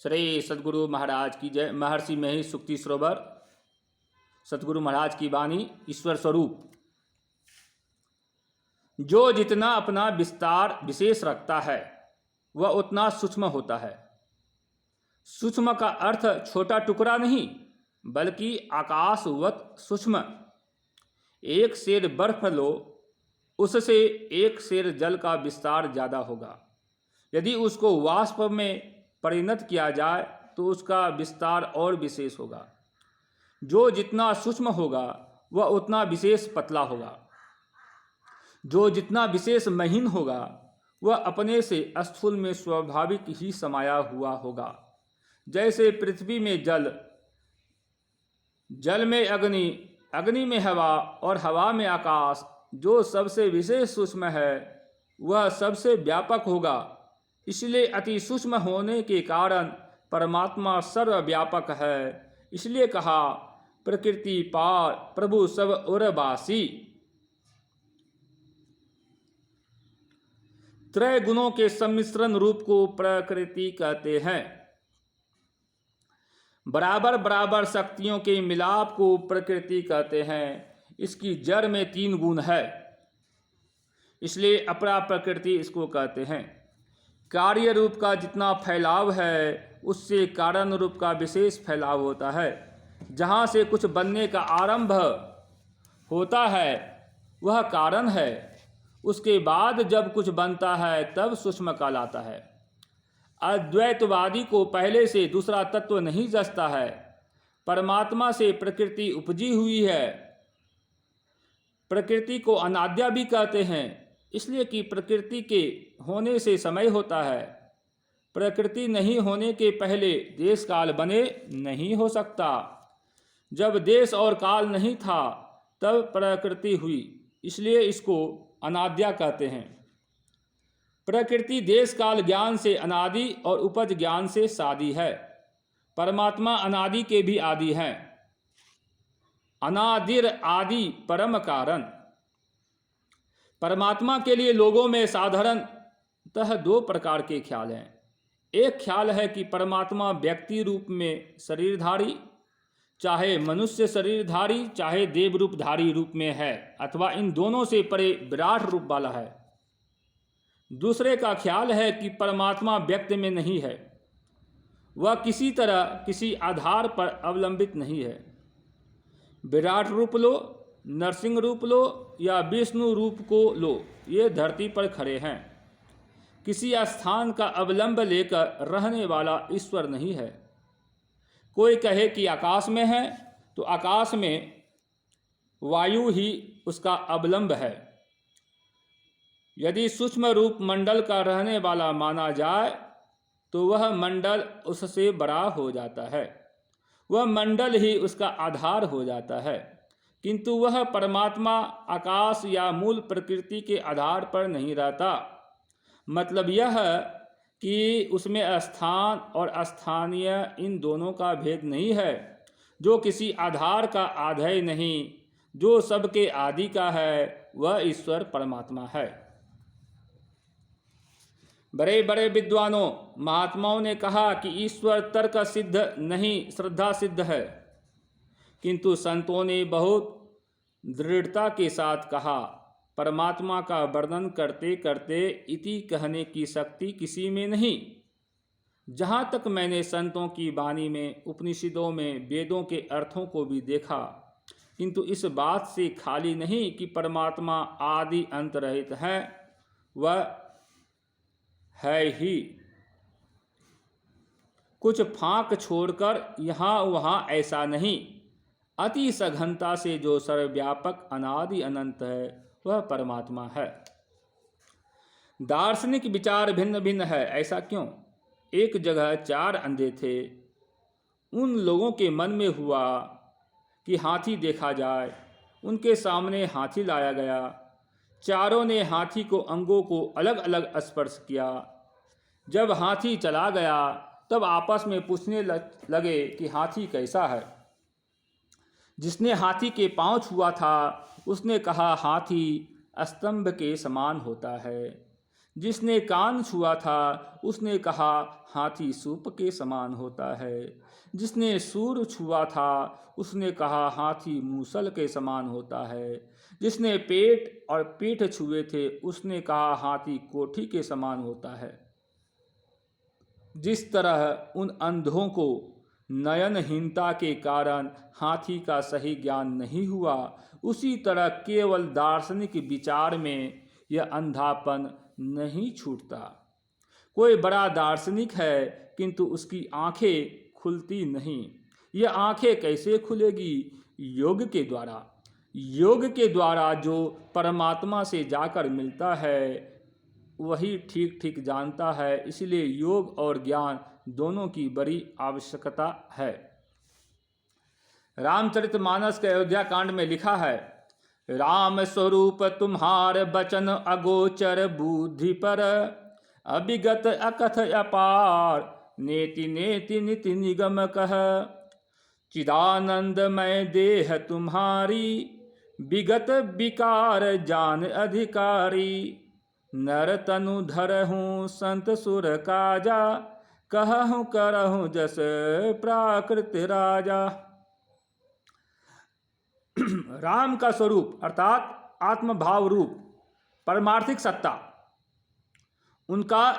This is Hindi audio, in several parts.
श्री सद्गुरु महाराज की जय। महर्षि महेश सुक्ति सरोवर सद्गुरु महाराज की वाणी। ईश्वर स्वरूप जो जितना अपना विस्तार विशेष रखता है वह उतना सूक्ष्म होता है। सूक्ष्म का अर्थ छोटा टुकड़ा नहीं बल्कि आकाशवत सूक्ष्म। एक सेर बर्फ लो, उससे एक सेर जल का विस्तार ज़्यादा होगा। यदि उसको वाष्प में परिणत किया जाए तो उसका विस्तार और विशेष होगा। जो जितना सूक्ष्म होगा वह उतना विशेष पतला होगा। जो जितना विशेष महीन होगा वह अपने से स्थूल में स्वाभाविक ही समाया हुआ होगा। जैसे पृथ्वी में जल, जल में अग्नि, अग्नि में हवा और हवा में आकाश, जो सबसे विशेष सूक्ष्म है वह सबसे व्यापक होगा। इसलिए अति सूक्ष्म होने के कारण परमात्मा सर्वव्यापक है। इसलिए कहा प्रकृति पार प्रभु सब उरवासी। त्रय गुणों के सम्मिश्रण रूप को प्रकृति कहते हैं। बराबर बराबर शक्तियों के मिलाप को प्रकृति कहते हैं। इसकी जड़ में 3 गुण है, इसलिए अपरा प्रकृति इसको कहते हैं। कार्य रूप का जितना फैलाव है उससे कारण रूप का विशेष फैलाव होता है। जहाँ से कुछ बनने का आरंभ होता है वह कारण है। उसके बाद जब कुछ बनता है तब सूक्ष्म कहलाता है। अद्वैतवादी को पहले से दूसरा तत्व नहीं जचता है। परमात्मा से प्रकृति उपजी हुई है। प्रकृति को अनाद्या भी कहते हैं, इसलिए कि प्रकृति के होने से समय होता है। प्रकृति नहीं होने के पहले देश काल बने नहीं हो सकता। जब देश और काल नहीं था तब प्रकृति हुई, इसलिए इसको अनाद्या कहते हैं। प्रकृति देश काल ज्ञान से अनादि और उपज ज्ञान से सादी है। परमात्मा अनादि के भी आदि हैं। अनादिर आदि परम कारण। परमात्मा के लिए लोगों में साधारणतः 2 प्रकार के ख्याल हैं। एक ख्याल है कि परमात्मा व्यक्ति रूप में शरीरधारी, चाहे मनुष्य शरीरधारी चाहे देव रूपधारी रूप में है, अथवा इन दोनों से परे विराट रूप वाला है। दूसरे का ख्याल है कि परमात्मा व्यक्ति में नहीं है, वह किसी तरह किसी आधार पर अवलंबित नहीं है। विराट रूप लो, नरसिंह रूप लो या विष्णु रूप को लो, ये धरती पर खड़े हैं। किसी स्थान का अवलंब लेकर रहने वाला ईश्वर नहीं है। कोई कहे कि आकाश में है तो आकाश में वायु ही उसका अवलंब है। यदि सूक्ष्म रूप मंडल का रहने वाला माना जाए तो वह मंडल उससे बड़ा हो जाता है। वह मंडल ही उसका आधार हो जाता है। किंतु वह परमात्मा आकाश या मूल प्रकृति के आधार पर नहीं रहता। मतलब यह कि उसमें स्थान और स्थानीय इन दोनों का भेद नहीं है। जो किसी आधार का आधेय नहीं, जो सबके आदि का है, वह ईश्वर परमात्मा है। बड़े बड़े विद्वानों महात्माओं ने कहा कि ईश्वर तर्क सिद्ध नहीं श्रद्धा सिद्ध है। किंतु संतों ने बहुत दृढ़ता के साथ कहा, परमात्मा का वर्णन करते करते इति कहने की शक्ति किसी में नहीं। जहाँ तक मैंने संतों की वाणी में, उपनिषदों में वेदों के अर्थों को भी देखा, किंतु इस बात से खाली नहीं कि परमात्मा आदि अंत रहित है, वह है ही। कुछ फांक छोड़कर यहाँ वहाँ ऐसा नहीं। अति सघनता से जो सर्वव्यापक अनादि अनंत है वह परमात्मा है। दार्शनिक विचार भिन्न भिन्न है। ऐसा क्यों? एक जगह 4 अंधे थे। उन लोगों के मन में हुआ कि हाथी देखा जाए। उनके सामने हाथी लाया गया। चारों ने हाथी को अंगों को अलग अलग स्पर्श किया। जब हाथी चला गया तब आपस में पूछने लगे कि हाथी कैसा है। जिसने हाथी के पांव छुआ था उसने कहा हाथी स्तंभ के समान होता है। जिसने कान छुआ था उसने कहा हाथी सूप के समान होता है। जिसने सूर छुआ था उसने कहा हाथी मूसल के समान होता है। जिसने पेट और पीठ छुए थे उसने कहा हाथी कोठी के समान होता है। जिस तरह उन अंधों को नयनहीनता के कारण हाथी का सही ज्ञान नहीं हुआ, उसी तरह केवल दार्शनिक विचार में यह अंधापन नहीं छूटता। कोई बड़ा दार्शनिक है किंतु उसकी आंखें खुलती नहीं। यह आंखें कैसे खुलेगी? योग के द्वारा। योग के द्वारा जो परमात्मा से जाकर मिलता है वही ठीक ठीक जानता है। इसलिए योग और ज्ञान दोनों की बड़ी आवश्यकता है। रामचरितमानस के अयोध्या कांड में लिखा है, राम स्वरूप तुम्हार बचन अगोचर बुद्धि पर, अभिगत अकथ अपार नेति नेति निति निगम कह। चिदानंदमय देह तुम्हारी, विगत विकार जान अधिकारी। नर तनु धरहूँ संत सुर काजा, कहूँ करहूँ जस प्राकृत राजा। राम का स्वरूप अर्थात आत्मभाव रूप परमार्थिक सत्ता, उनका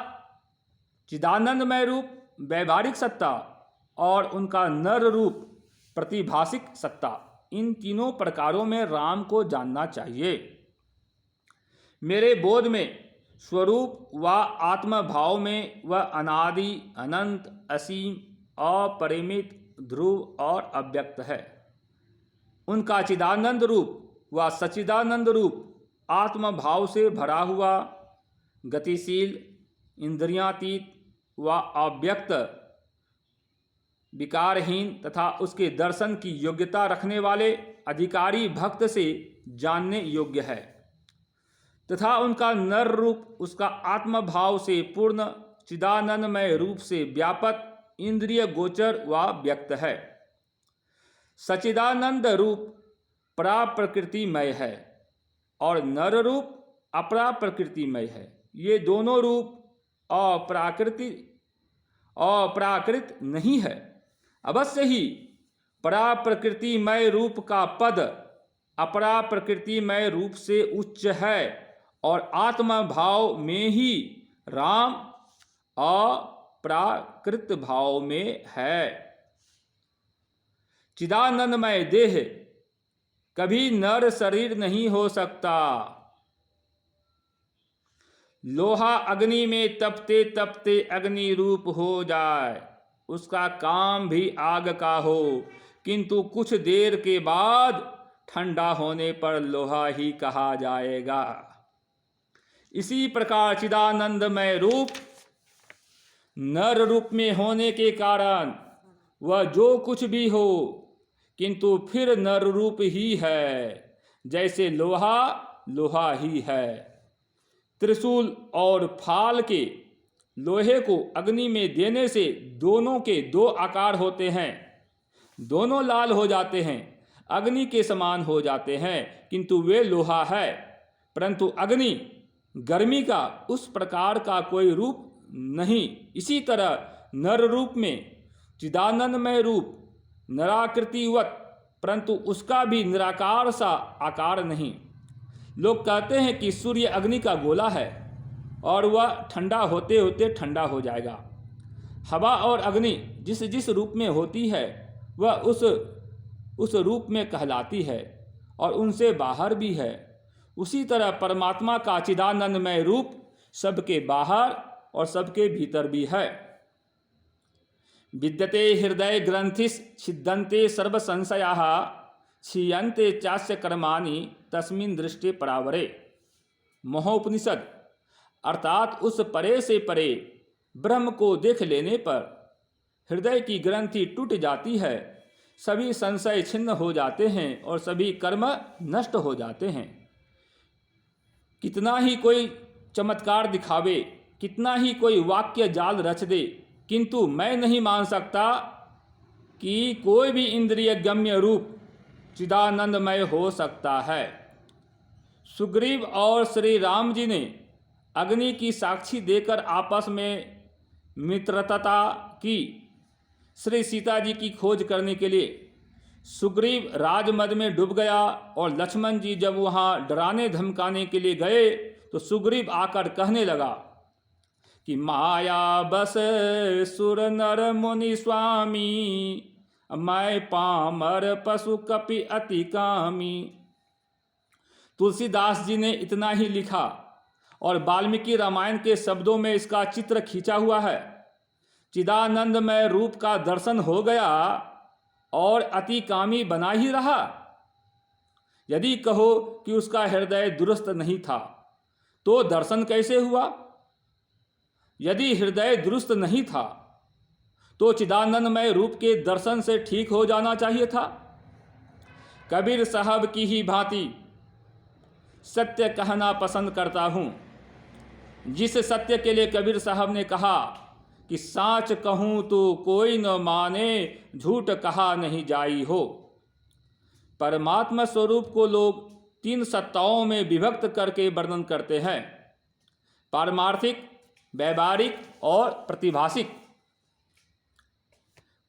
चिदानंदमय रूप वैवाहिक सत्ता और उनका नर रूप प्रतिभासिक सत्ता, इन तीनों प्रकारों में राम को जानना चाहिए। मेरे बोध में स्वरूप व आत्मभाव में वह अनादि अनंत असीम अपरिमित ध्रुव और अव्यक्त है। उनका चिदानंद रूप व सच्चिदानंद रूप आत्मभाव से भरा हुआ, गतिशील, इंद्रियातीत व अव्यक्त, विकारहीन तथा उसके दर्शन की योग्यता रखने वाले अधिकारी भक्त से जानने योग्य है, तथा उनका नर रूप उसका आत्मभाव से पूर्ण चिदानंदमय रूप से व्यापक, इंद्रिय गोचर व व्यक्त है। सच्चिदानंद रूप पराप्रकृतिमय है और नर रूप अपराप्रकृतिमय है। ये दोनों रूप अप्राकृत नहीं है। अवश्य ही पराप्रकृतिमय रूप का पद अपराप्रकृतिमय रूप से उच्च है और आत्मभाव में ही राम अप्राकृत भाव में है। चिदानंदमय देह कभी नर शरीर नहीं हो सकता। लोहा अग्नि में तपते तपते अग्नि रूप हो जाए, उसका काम भी आग का हो, किंतु कुछ देर के बाद ठंडा होने पर लोहा ही कहा जाएगा। इसी प्रकार चिदानंदमय रूप नर रूप में होने के कारण वह जो कुछ भी हो किंतु फिर नर रूप ही है, जैसे लोहा लोहा ही है। त्रिशूल और फाल के लोहे को अग्नि में देने से दोनों के दो आकार होते हैं, दोनों लाल हो जाते हैं, अग्नि के समान हो जाते हैं, किंतु वे लोहा है। परंतु अग्नि गर्मी का उस प्रकार का कोई रूप नहीं। इसी तरह नर रूप में चिदानंदमय रूप निराकृतिवत, परंतु उसका भी निराकार सा आकार नहीं। लोग कहते हैं कि सूर्य अग्नि का गोला है और वह ठंडा होते होते ठंडा हो जाएगा। हवा और अग्नि जिस जिस रूप में होती है वह उस रूप में कहलाती है और उनसे बाहर भी है। उसी तरह परमात्मा का चिदानंदमय रूप सबके बाहर और सबके भीतर भी है। विद्यते हृदय ग्रंथिस् छिद्यन्ते सर्व संशयाः, क्षीयन्ते चास्य कर्माणि तस्मिन् दृष्टे परावरे। महोपनिषद अर्थात उस परे से परे ब्रह्म को देख लेने पर हृदय की ग्रंथि टूट जाती है, सभी संशय छिन्न हो जाते हैं और सभी कर्म नष्ट हो जाते हैं। कितना ही कोई चमत्कार दिखावे, कितना ही कोई वाक्य जाल रच दे, किंतु मैं नहीं मान सकता कि कोई भी इंद्रिय गम्य रूप चिदानंदमय हो सकता है। सुग्रीव और श्री राम जी ने अग्नि की साक्षी देकर आपस में मित्रता की। श्री सीता जी की खोज करने के लिए सुग्रीव राजमद में डूब गया और लक्ष्मण जी जब वहाँ डराने धमकाने के लिए गए तो सुग्रीव आकर कहने लगा कि माया बस सुर नर मुनि स्वामी, मैं पामर पशु कपि अति कामी। तुलसीदास जी ने इतना ही लिखा और वाल्मीकि रामायण के शब्दों में इसका चित्र खींचा हुआ है। चिदानंदमय रूप का दर्शन हो गया और अति कामी बना ही रहा। यदि कहो कि उसका हृदय दुरुस्त नहीं था तो दर्शन कैसे हुआ? यदि हृदय दुरुस्त नहीं था तो चिदानंदमय रूप के दर्शन से ठीक हो जाना चाहिए था। कबीर साहब की ही भांति सत्य कहना पसंद करता हूँ। जिस सत्य के लिए कबीर साहब ने कहा कि साच कहूँ तो कोई न माने, झूठ कहा नहीं जाई हो। परमात्मा स्वरूप को लोग 3 सत्ताओं में विभक्त करके वर्णन करते हैं, पारमार्थिक, व्यावहारिक और प्रतिभासिक।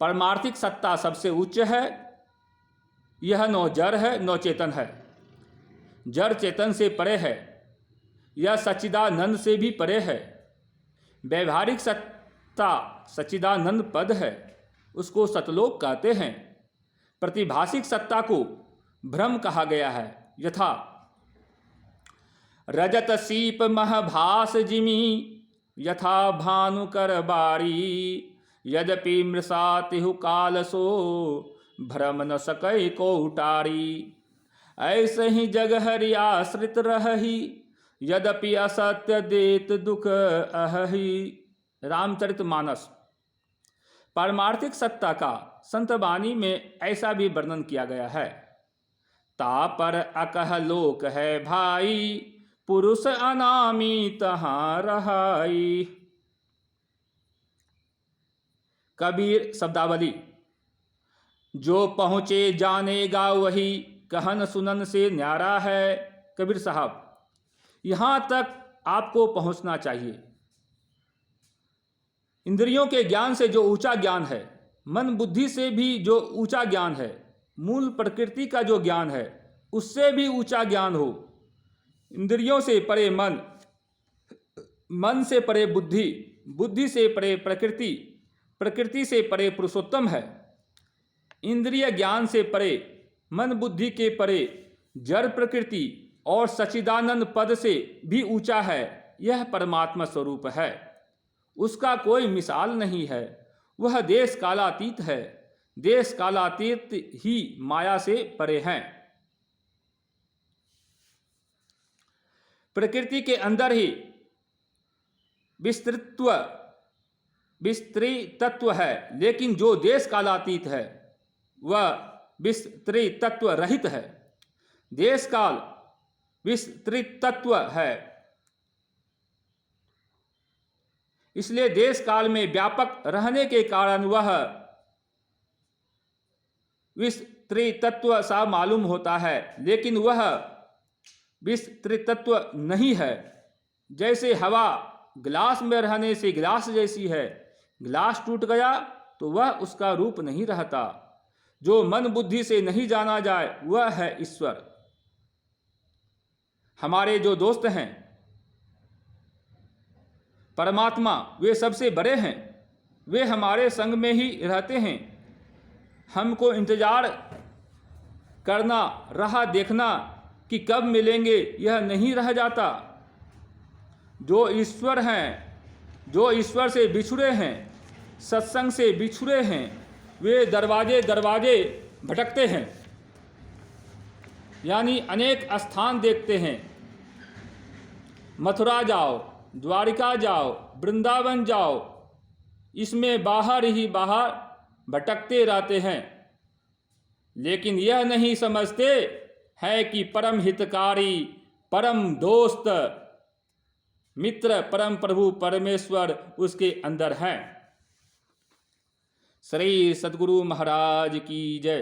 पारमार्थिक सत्ता सबसे उच्च है। यह न जड़ है न चेतन है, जड़ चेतन से परे है, यह सच्चिदानंद से भी परे है। व्यावहारिक सत्ता सच्चिदानंद पद है, उसको सतलोक कहते हैं। प्रतिभासिक सत्ता को ब्रह्म कहा गया है। यथा रजत सीप महभास जिमी, यथा भानुकर बारी, यद्यपि मृषा तिहु काल सो, भ्रम न सकै को उटारी। ऐसे ही जग हरि आश्रित रही, यद्यपि असत्य देत दुख अहि। रामचरितमानस। पारमार्थिक सत्ता का संत वाणी में ऐसा भी वर्णन किया गया है। ता पर अकह लोक है भाई, पुरुष अनामी तहाँ रहाई। कबीर शब्दावली। जो पहुँचे जानेगा वही, कहन सुनन से न्यारा है। कबीर साहब, यहाँ तक आपको पहुँचना चाहिए। इंद्रियों के ज्ञान से जो ऊंचा ज्ञान है, मन बुद्धि से भी जो ऊंचा ज्ञान है, मूल प्रकृति का जो ज्ञान है, उससे भी ऊंचा ज्ञान हो। इंद्रियों से परे मन, मन से परे बुद्धि, बुद्धि से परे प्रकृति, प्रकृति से परे पुरुषोत्तम है। इंद्रिय ज्ञान से परे, मन बुद्धि के परे जड़ प्रकृति और सच्चिदानंद पद से भी ऊंचा है। यह परमात्मा स्वरूप है, उसका कोई मिसाल नहीं है। वह देश कालातीत है, देश कालातीत ही माया से परे हैं। प्रकृति के अंदर ही विस्तृतत्व है, लेकिन जो देश कालातीत है वह विस्तृतत्व रहित है। देश काल विस्तृतत्व है, इसलिए देश काल में व्यापक रहने के कारण वह विस्तृतत्व सा मालूम होता है, लेकिन वह विस्तृतत्व नहीं है। जैसे हवा गिलास में रहने से गिलास जैसी है, गिलास टूट गया तो वह उसका रूप नहीं रहता। जो मन बुद्धि से नहीं जाना जाए वह है ईश्वर। हमारे जो दोस्त हैं परमात्मा, वे सबसे बड़े हैं, वे हमारे संग में ही रहते हैं। हमको इंतजार करना, राह देखना कि कब मिलेंगे, यह नहीं रह जाता। जो ईश्वर हैं, जो ईश्वर से बिछुड़े हैं, सत्संग से बिछुड़े हैं, वे दरवाजे दरवाजे भटकते हैं, यानी अनेक स्थान देखते हैं। मथुरा जाओ, द्वारिका जाओ, वृंदावन जाओ, इसमें बाहर ही बाहर भटकते रहते हैं, लेकिन यह नहीं समझते है कि परम हितकारी, परम दोस्त, मित्र, परम प्रभु परमेश्वर उसके अंदर हैं। श्री सद्गुरु महाराज की जय।